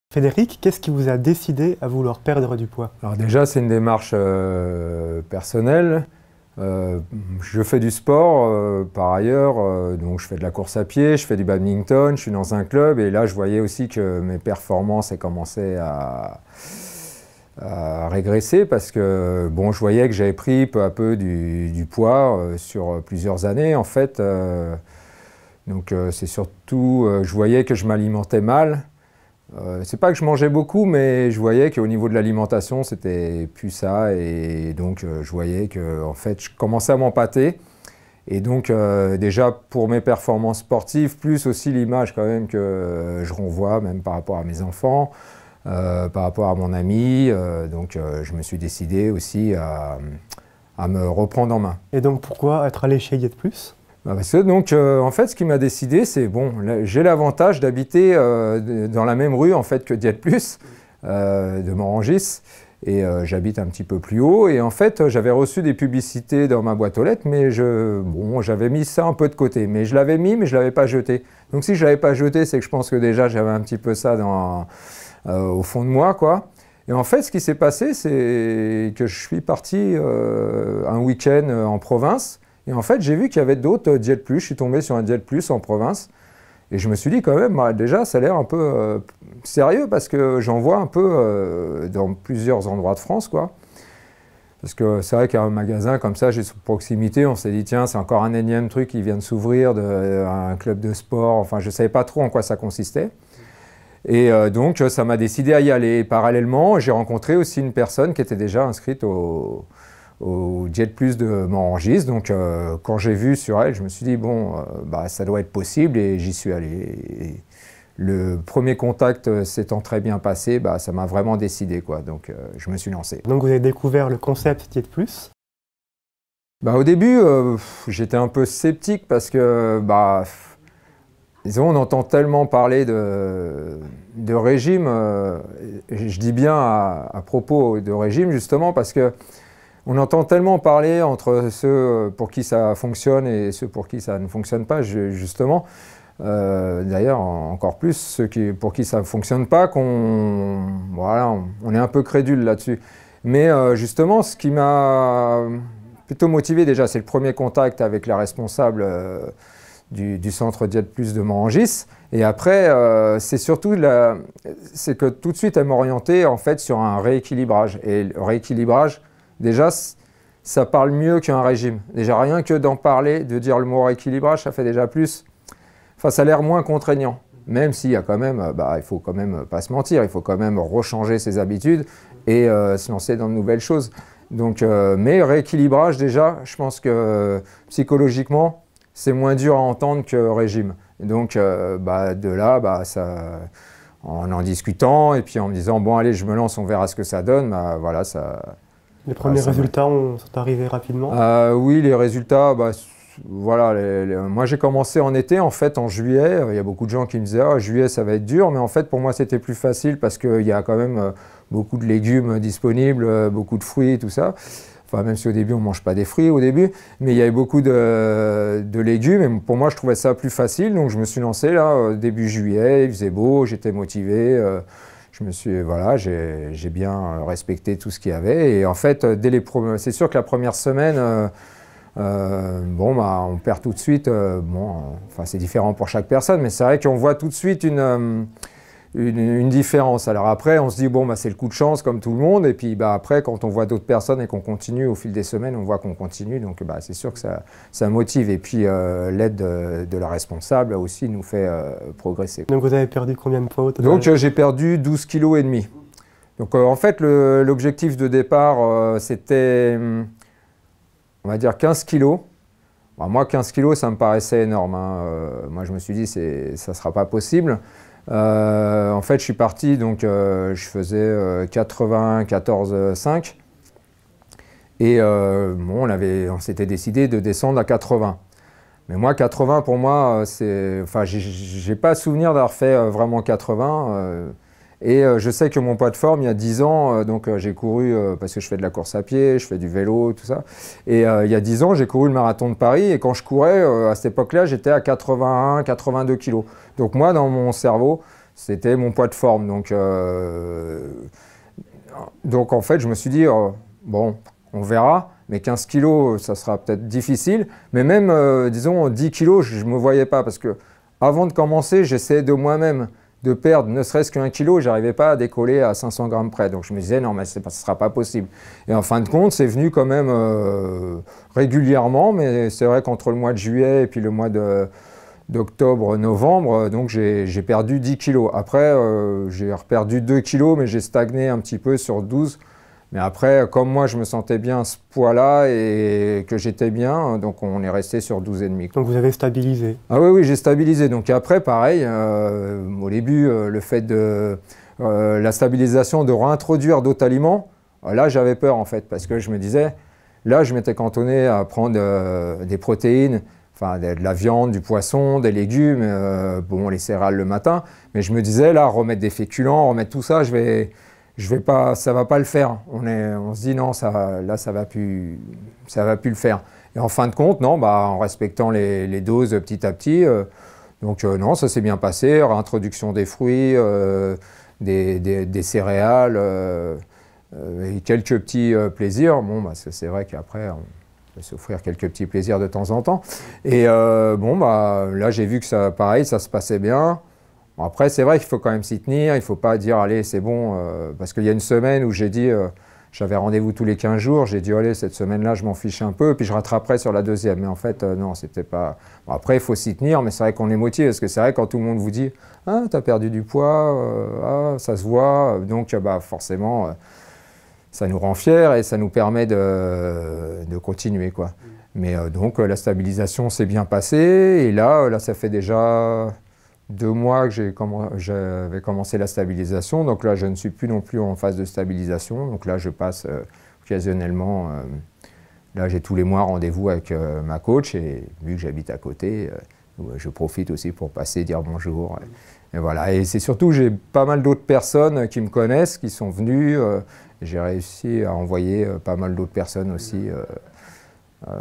Frédéric, qu'est-ce qui vous a décidé à vouloir perdre du poids? Alors déjà, c'est une démarche personnelle. Je fais du sport par ailleurs, donc je fais de la course à pied, je fais du badminton, je suis dans un club et là je voyais aussi que mes performances commençaient à régresser parce que bon, je voyais que j'avais pris peu à peu du poids sur plusieurs années en fait. Donc c'est surtout, je voyais que je m'alimentais mal. C'est pas que je mangeais beaucoup, mais je voyais qu'au niveau de l'alimentation, c'était plus ça. Et donc, je voyais que en fait, je commençais à m'empâter. Et donc, déjà, pour mes performances sportives, plus aussi l'image quand même que je renvoie, même par rapport à mes enfants, par rapport à mon ami. Donc, je me suis décidé aussi à me reprendre en main. Et donc, pourquoi être allé chez Diète Plus? Parce que donc, en fait, ce qui m'a décidé, c'est bon, j'ai l'avantage d'habiter dans la même rue en fait que Diète Plus, de Morangis, et j'habite un petit peu plus haut. Et en fait, j'avais reçu des publicités dans ma boîte aux lettres, mais bon, j'avais mis ça un peu de côté. Mais je l'avais mis, mais je ne l'avais pas jeté. Donc, si je ne l'avais pas jeté, c'est que je pense que déjà, j'avais un petit peu ça au fond de moi, quoi. Et en fait, ce qui s'est passé, c'est que je suis parti un week-end en province. Et en fait, j'ai vu qu'il y avait d'autres Diète Plus. Je suis tombé sur un Diète Plus en province. Et je me suis dit quand même, bah, déjà, ça a l'air un peu sérieux parce que j'en vois un peu dans plusieurs endroits de France, quoi. Parce que c'est vrai qu'un magasin comme ça, j'ai sur proximité, on s'est dit, tiens, c'est encore un énième truc qui vient de s'ouvrir, un club de sport. Enfin, je ne savais pas trop en quoi ça consistait. Et donc, ça m'a décidé à y aller. Et parallèlement, j'ai rencontré aussi une personne qui était déjà inscrite au Diète Plus de Morangis. Donc quand j'ai vu sur elle, je me suis dit bon, bah, ça doit être possible et j'y suis allé. Et le premier contact s'étant très bien passé, bah, ça m'a vraiment décidé, quoi. Donc je me suis lancé. Donc vous avez découvert le concept Diète Plus? Bah, au début, j'étais un peu sceptique parce que bah, disons, on entend tellement parler de régime, je dis bien à propos de régime justement parce que on entend tellement parler entre ceux pour qui ça fonctionne et ceux pour qui ça ne fonctionne pas, justement. D'ailleurs, encore plus ceux pour qui ça ne fonctionne pas, voilà, on est un peu crédule là-dessus. Mais justement, ce qui m'a plutôt motivé déjà, c'est le premier contact avec la responsable du centre Diète Plus de Morangis. Et après, c'est surtout c'est que tout de suite, elle m'a orienté en fait sur un rééquilibrage. Et le rééquilibrage, déjà, ça parle mieux qu'un régime. Déjà, rien que d'en parler, de dire le mot rééquilibrage, ça fait déjà plus. Enfin, ça a l'air moins contraignant. Même s'il y a quand même, bah, il faut quand même pas se mentir, il faut quand même rechanger ses habitudes et se lancer dans de nouvelles choses. Donc, mais rééquilibrage, déjà, je pense que psychologiquement, c'est moins dur à entendre que régime. Donc, bah, de là, bah, en discutant et puis en me disant, bon, allez, je me lance, on verra ce que ça donne, bah, voilà, ça. Les premiers résultats sont arrivés rapidement? Oui, les résultats, bah, voilà, moi j'ai commencé en été, en fait en juillet. Il y a beaucoup de gens qui me disaient ah, juillet ça va être dur, mais en fait pour moi c'était plus facile parce qu'il y a quand même beaucoup de légumes disponibles, beaucoup de fruits, tout ça. Enfin, même si au début on ne mange pas des fruits au début, mais il y avait beaucoup de légumes et pour moi je trouvais ça plus facile, donc je me suis lancé là début juillet, il faisait beau, j'étais motivé. Voilà, j'ai bien respecté tout ce qu'il y avait. Et en fait, c'est sûr que la première semaine, bon, bah, on perd tout de suite. Enfin, c'est différent pour chaque personne, mais c'est vrai qu'on voit tout de suite une différence. Alors après, on se dit, bon, bah, c'est le coup de chance comme tout le monde. Et puis bah, après, quand on voit d'autres personnes et qu'on continue au fil des semaines, on voit qu'on continue. Donc bah, c'est sûr que ça motive. Et puis l'aide de la responsable aussi nous fait progresser. Donc vous avez perdu combien de poids au total? Donc j'ai perdu 12,5 kg. Donc en fait, l'objectif de départ, c'était, on va dire, 15 kg. Bon, moi, 15 kg, ça me paraissait énorme, hein. Moi, je me suis dit, ça ne sera pas possible. En fait, je suis parti, donc je faisais 94,5. Et bon, on s'était décidé de descendre à 80. Mais moi, 80, pour moi, enfin, j'ai pas souvenir d'avoir fait vraiment 80. Et je sais que mon poids de forme, il y a 10 ans, donc j'ai couru, parce que je fais de la course à pied, je fais du vélo, tout ça. Et il y a 10 ans, j'ai couru le marathon de Paris. Et quand je courais, à cette époque-là, j'étais à 81, 82 kilos. Donc moi, dans mon cerveau, c'était mon poids de forme. Donc en fait, je me suis dit, bon, on verra, mais 15 kilos, ça sera peut-être difficile. Mais même, disons, 10 kilos, je ne me voyais pas, parce que avant de commencer, j'essayais de moi-même de perdre ne serait-ce qu'un kilo, je n'arrivais pas à décoller à 500 grammes près. Donc je me disais, non, mais ce ne sera pas possible. Et en fin de compte, c'est venu quand même régulièrement, mais c'est vrai qu'entre le mois de juillet et puis le mois d'octobre, novembre, donc j'ai perdu 10 kilos. Après, j'ai reperdu 2 kilos, mais j'ai stagné un petit peu sur 12. Mais après, comme moi, je me sentais bien à ce poids-là et que j'étais bien, donc on est resté sur 12,5. Donc vous avez stabilisé. Ah oui, oui, j'ai stabilisé. Donc après, pareil, au début, le fait de la stabilisation, de réintroduire d'autres aliments, là, j'avais peur en fait, parce que je me disais, là, je m'étais cantonné à prendre des protéines, enfin de la viande, du poisson, des légumes, bon, les céréales le matin, mais je me disais, là, remettre des féculents, remettre tout ça, je vais pas, ça va pas le faire. On se dit non, là ça va plus le faire. Et en fin de compte, non, en respectant les doses petit à petit, non, ça s'est bien passé. Réintroduction des fruits, des céréales et quelques petits plaisirs. Bon, c'est vrai qu'après on peut s'offrir quelques petits plaisirs de temps en temps. Et là j'ai vu que ça, pareil, ça se passait bien. Bon, après, c'est vrai qu'il faut quand même s'y tenir, il ne faut pas dire « allez, c'est bon », parce qu'il y a une semaine où j'ai dit, j'avais rendez-vous tous les 15 jours, j'ai dit « allez, cette semaine-là, je m'en fiche un peu », puis je rattraperai sur la deuxième. Mais en fait, non, c'était pas… Bon, après, il faut s'y tenir, mais c'est vrai qu'on est motivé, parce que c'est vrai quand tout le monde vous dit « ah, t'as perdu du poids, ça se voit », donc forcément, ça nous rend fiers et ça nous permet de continuer, quoi. Mais donc, la stabilisation s'est bien passée, et là, ça fait déjà 2 mois que j'avais commencé la stabilisation, donc là je ne suis plus non plus en phase de stabilisation, donc là je passe occasionnellement, là j'ai tous les mois rendez-vous avec ma coach et vu que j'habite à côté, je profite aussi pour passer, dire bonjour. Et voilà, et c'est surtout j'ai pas mal d'autres personnes qui me connaissent, qui sont venues, j'ai réussi à envoyer pas mal d'autres personnes aussi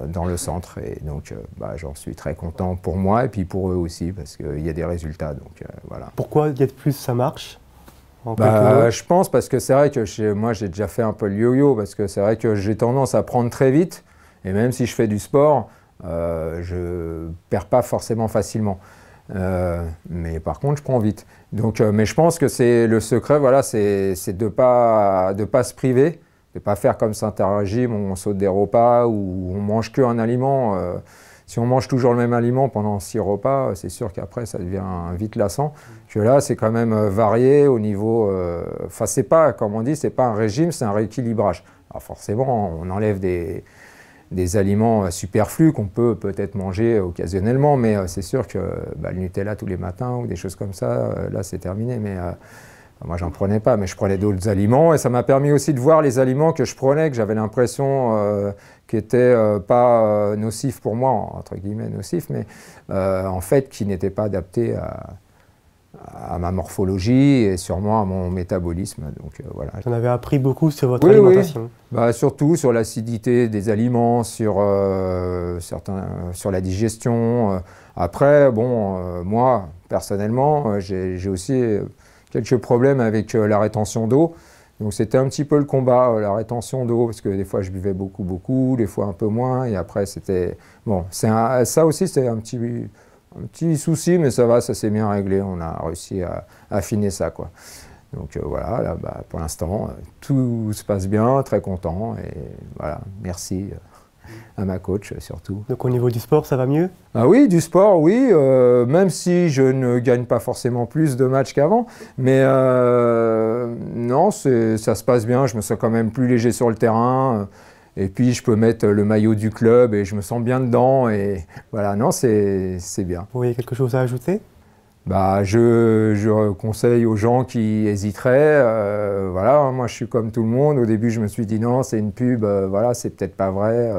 dans le centre et donc j'en suis très content pour moi et puis pour eux aussi parce qu'il y a des résultats, donc voilà. Pourquoi Diète Plus ça marche Je pense parce que c'est vrai que moi j'ai déjà fait un peu le yo-yo parce que c'est vrai que j'ai tendance à prendre très vite et même si je fais du sport, je perds pas forcément facilement. Mais par contre je prends vite. Donc, mais je pense que c'est le secret, voilà, c'est de pas se priver. De ne pas faire comme certains régimes, on saute des repas ou on mange qu'un aliment. Si on mange toujours le même aliment pendant 6 repas, c'est sûr qu'après ça devient vite lassant. Que là, c'est quand même varié au niveau… Enfin, c'est pas, comme on dit, c'est pas un régime, c'est un rééquilibrage. Alors forcément, on enlève des aliments superflus qu'on peut peut-être manger occasionnellement, mais c'est sûr que le Nutella tous les matins ou des choses comme ça, là c'est terminé. Mais moi, j'en prenais pas, mais je prenais d'autres aliments et ça m'a permis aussi de voir les aliments que je prenais, que j'avais l'impression qui n'étaient pas nocifs pour moi, entre guillemets nocifs, mais en fait qui n'étaient pas adaptés à ma morphologie et sûrement à mon métabolisme. Donc voilà. Vous en avez appris beaucoup sur votre alimentation. Oui. Surtout sur l'acidité des aliments, sur la digestion. Après, moi, personnellement, j'ai aussi quelques problèmes avec la rétention d'eau. Donc c'était un petit peu le combat, la rétention d'eau, parce que des fois je buvais beaucoup, des fois un peu moins, et après c'était… Bon, ça aussi c'était un petit souci, mais ça va, ça s'est bien réglé, on a réussi à affiner ça, quoi. Donc voilà, là, pour l'instant, tout se passe bien, très content, et voilà, merci à ma coach surtout. Donc au niveau du sport, ça va mieux? Ah oui, du sport, oui, même si je ne gagne pas forcément plus de matchs qu'avant, mais non, ça se passe bien, je me sens quand même plus léger sur le terrain, et puis je peux mettre le maillot du club et je me sens bien dedans, et voilà, non, c'est bien. Vous voyez quelque chose à ajouter? Je conseille aux gens qui hésiteraient, voilà, moi je suis comme tout le monde, au début je me suis dit non, c'est une pub, voilà, c'est peut-être pas vrai,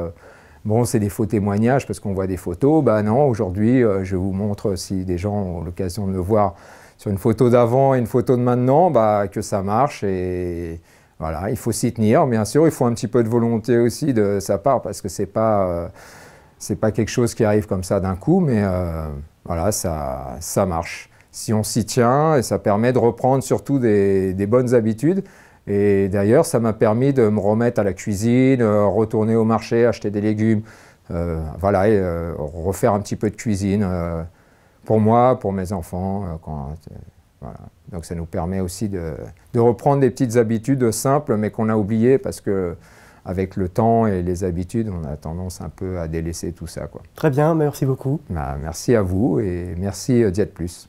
bon c'est des faux témoignages parce qu'on voit des photos, non, aujourd'hui je vous montre si des gens ont l'occasion de me voir sur une photo d'avant et une photo de maintenant, que ça marche et voilà, il faut s'y tenir, bien sûr, il faut un petit peu de volonté aussi de sa part parce que c'est pas quelque chose qui arrive comme ça d'un coup, mais voilà, ça marche. si on s'y tient, et ça permet de reprendre surtout des bonnes habitudes. Et d'ailleurs, ça m'a permis de me remettre à la cuisine, retourner au marché, acheter des légumes, voilà, et refaire un petit peu de cuisine pour moi, pour mes enfants. Voilà. Donc ça nous permet aussi de reprendre des petites habitudes simples, mais qu'on a oubliées parce que avec le temps et les habitudes, on a tendance un peu à délaisser tout ça, quoi. Très bien, merci beaucoup. Bah, merci à vous et merci Diète Plus.